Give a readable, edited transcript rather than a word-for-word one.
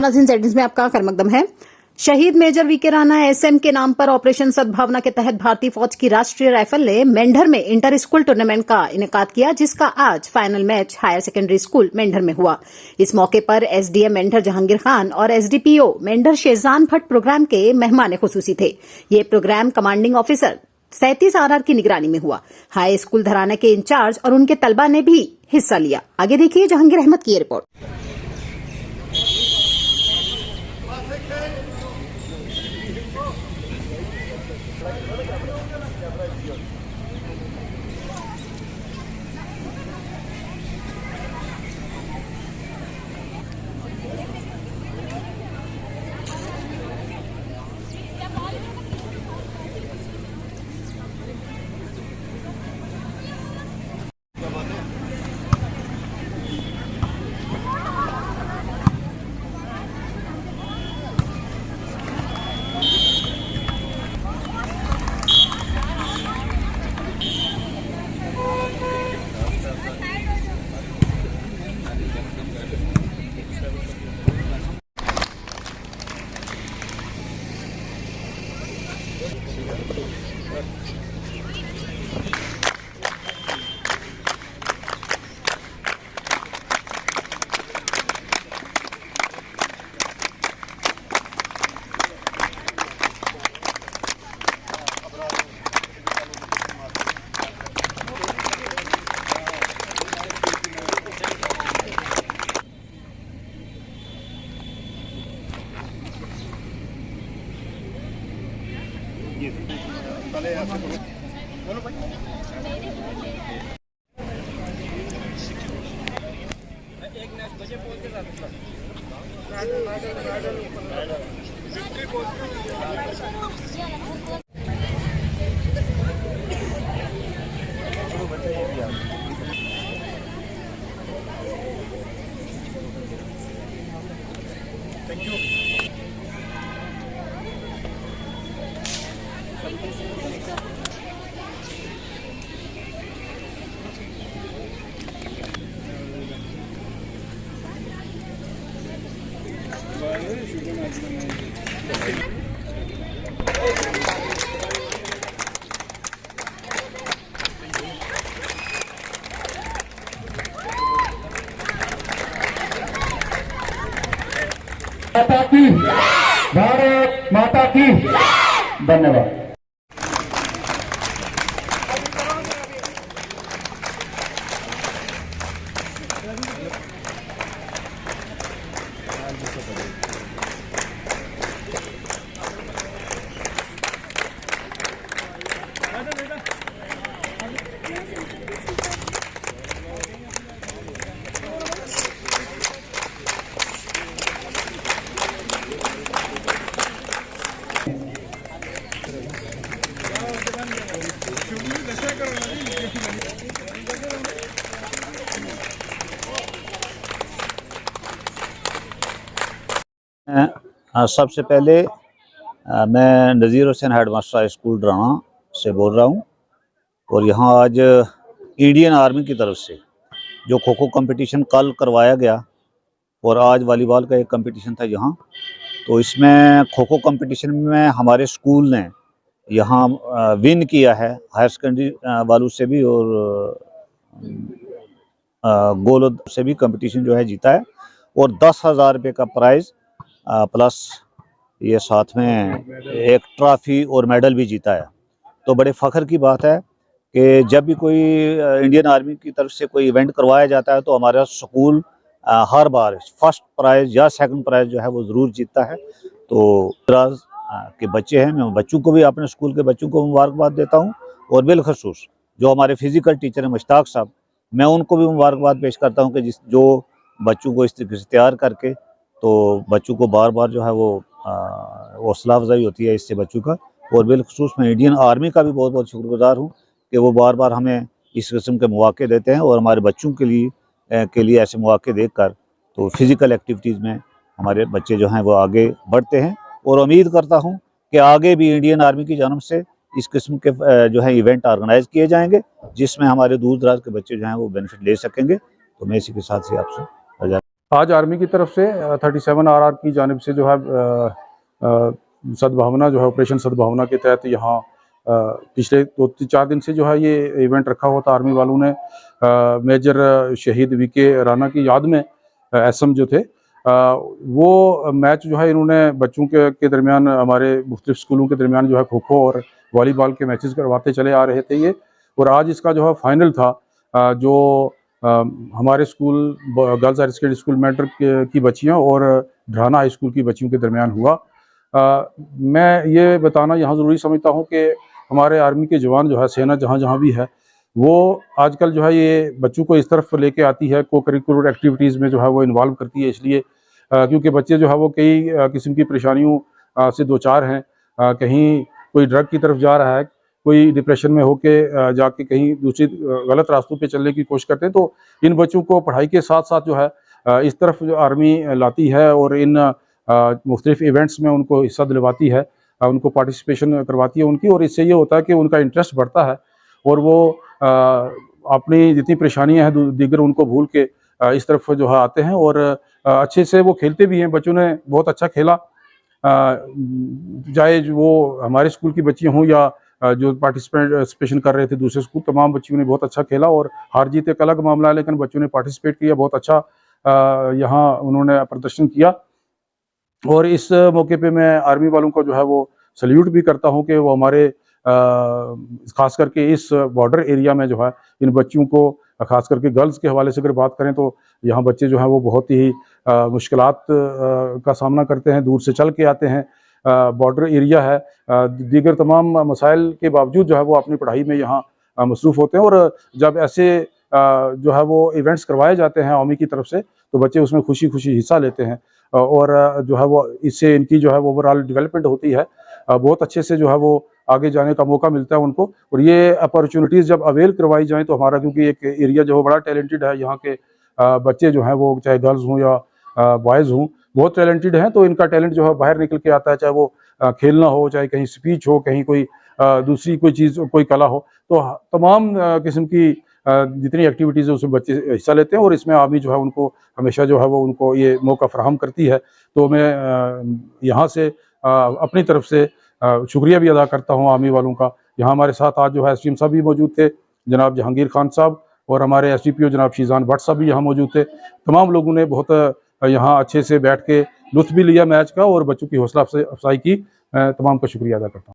नमस्कार नाज़रीन, सेटिंग्स में आपका खैरमकदम है। शहीद मेजर वीके राणा एसएम के नाम पर ऑपरेशन सद्भावना के तहत भारतीय फौज की राष्ट्रीय राइफल ने मेंढर में इंटर स्कूल टूर्नामेंट का इनेकाद किया, जिसका आज final match higher secondary school Mendhar में हुआ। इस मौके पर एसडीएम मेंढर जहांगीर खान और एसडीपीओ मेंढर शेरजान भट्ट प्रोग्राम के मेहमान खुसूसी थे। ये प्रोग्राम कमांडिंग ऑफिसर 37 RR की निगरानी में हुआ। हाई स्कूल धराना के इंचार्ज और उनके तलबा ने भी हिस्सा लिया। आगे देखिए जहांगीर अहमद की रिपोर्ट। बोलो भाई। एक मैच बजे बोल के साथ थैंक यू। माता की, भारत माता की। धन्यवाद। सबसे पहले मैं नज़ीर हुसैन हेडमास्टर हाई स्कूल डराना से बोल रहा हूँ और यहाँ आज इंडियन आर्मी की तरफ से जो खो खो कंपटीशन कल करवाया गया और आज वॉलीबॉल का एक कंपटीशन था यहाँ, तो इसमें खो खो कंपटीशन में हमारे स्कूल ने यहाँ विन किया है। हायर सेकेंडरी वालों से भी और गोलोद से भी कंपटीशन जो है जीता है और 10,000 रुपये का प्राइज़ प्लस ये साथ में एक ट्रॉफी और मेडल भी जीता है। तो बड़े फ़ख्र की बात है कि जब भी कोई इंडियन आर्मी की तरफ से कोई इवेंट करवाया जाता है तो हमारा स्कूल हर बार फर्स्ट प्राइज़ या सेकंड प्राइज़ जो है वो ज़रूर जीतता है। तो के बच्चे हैं, मैं बच्चों को भी, अपने स्कूल के बच्चों को मुबारकबाद देता हूँ और बिलखसूस जो हमारे फिज़िकल टीचर हैं मुश्ताक साहब, मैं उनको भी मुबारकबाद पेश करता हूँ कि जो बच्चों को इस तरीके से तैयार करके, तो बच्चों को बार बार जो है वो हौसला अफजाई होती है इससे बच्चों का। और बिलखसूस मैं इंडियन आर्मी का भी बहुत बहुत शुक्रगुजार हूँ कि वो बार बार हमें इस किस्म के मौके देते हैं और हमारे बच्चों के लिए ऐसे मौके देकर तो फिज़िकल एक्टिविटीज़ में हमारे बच्चे जो हैं वो आगे बढ़ते हैं। और उम्मीद करता हूँ कि आगे भी इंडियन आर्मी की जानब से इस किस्म के जो है इवेंट ऑर्गेनाइज किए जाएंगे जिसमें हमारे दूर दराज के बच्चे जो हैं वो बेनिफिट ले सकेंगे। तो मैं इसी के साथ से आपसे आज आर्मी की तरफ से 37 RR की जानिब से जो है सद्भावना जो है ऑपरेशन सद्भावना के तहत यहाँ पिछले 2-4 दिन से जो है ये इवेंट रखा हुआ था। आर्मी वालों ने मेजर शहीद वीके राणा की याद में एसएम जो थे वो मैच जो है इन्होंने बच्चों के दरमियान हमारे मुख्तलिफ स्कूलों के दरमियान जो है खो खो और वॉलीबॉल के मैचेस करवाते चले आ रहे थे ये, और आज इसका जो है फाइनल था जो हमारे school girls higher secondary school Mendhar की बच्चियां और ढराना हाई स्कूल की बच्चियों के दरमियान हुआ। मैं ये बताना यहाँ ज़रूरी समझता हूँ कि हमारे आर्मी के जवान जो है, सेना जहाँ जहाँ भी है, वो आजकल जो है ये बच्चों को इस तरफ लेके आती है, को करिकुलर एक्टिविटीज़ में जो है वो इन्वॉल्व करती है, इसलिए क्योंकि बच्चे जो है वो कई किस्म की परेशानियों से दो चार हैं। कहीं कोई ड्रग की तरफ जा रहा है, कोई डिप्रेशन में होके जाके कहीं दूसरी गलत रास्तों पे चलने की कोशिश करते हैं। तो इन बच्चों को पढ़ाई के साथ साथ जो है इस तरफ जो आर्मी लाती है और इन मुख्तलिफ इवेंट्स में उनको हिस्सा दिलवाती है, उनको पार्टिसिपेशन करवाती है उनकी, और इससे ये होता है कि उनका इंटरेस्ट बढ़ता है और वो अपनी जितनी परेशानियां हैं दीगर उनको भूल के इस तरफ जो है आते हैं और अच्छे से वो खेलते भी हैं। बच्चों ने बहुत अच्छा खेला, चाहे वो हमारे स्कूल की बच्चियां हों या जो पार्टिसिपेशन कर रहे थे दूसरे स्कूल, तमाम बच्चियों ने बहुत अच्छा खेला। और हार जीत एक अलग मामला है, लेकिन बच्चों ने पार्टिसिपेट किया, बहुत अच्छा यहाँ उन्होंने प्रदर्शन किया। और इस मौके पे मैं आर्मी वालों को जो है वो सल्यूट भी करता हूँ कि वो हमारे खास करके इस बॉर्डर एरिया में जो है इन बच्चियों को, खास करके गर्ल्स के हवाले से अगर बात करें तो यहाँ बच्चे जो हैं वो बहुत ही मुश्किलात का सामना करते हैं, दूर से चल के आते हैं, बॉर्डर एरिया है, दीगर तमाम मसाइल के बावजूद जो है वो अपनी पढ़ाई में यहाँ मसरूफ़ होते हैं। और जब ऐसे जो है वो इवेंट्स करवाए जाते हैं आर्मी की तरफ से तो बच्चे उसमें खुशी खुशी हिस्सा लेते हैं और जो है वो इससे इनकी जो है वो ओवरऑल डेवलपमेंट होती है, बहुत अच्छे से जो है वो आगे जाने का मौका मिलता है उनको। और ये अपॉर्चुनिटीज़ जब अवेल करवाई जाएँ तो हमारा, क्योंकि एक एरिया जो है बड़ा टैलेंटेड है, यहाँ के बच्चे जो हैं वो चाहे गर्ल्स हों या बॉयज़ हों बहुत टैलेंटेड हैं, तो इनका टैलेंट जो है बाहर निकल के आता है, चाहे वो खेलना हो, चाहे कहीं स्पीच हो, कहीं कोई दूसरी कोई चीज़, कोई कला हो, तो तमाम किस्म की जितनी एक्टिविटीज़ है उसमें बच्चे हिस्सा लेते हैं और इसमें आर्मी जो है उनको हमेशा जो है वो उनको ये मौका फराहम करती है। तो मैं यहाँ से अपनी तरफ से शुक्रिया भी अदा करता हूँ आर्मी वालों का। यहाँ हमारे साथ आज जो है एसडीएम साहब भी मौजूद थे, जनाब जहांगीर खान साहब, और हमारे एसडीपीओ जनाब शीजान भट्ट साहब भी यहाँ मौजूद थे। तमाम लोगों ने बहुत यहाँ अच्छे से बैठ के लुत्फ़ भी लिया मैच का और बच्चों की हौसला अफजाई की। मैं तमाम का शुक्रिया अदा करता हूँ।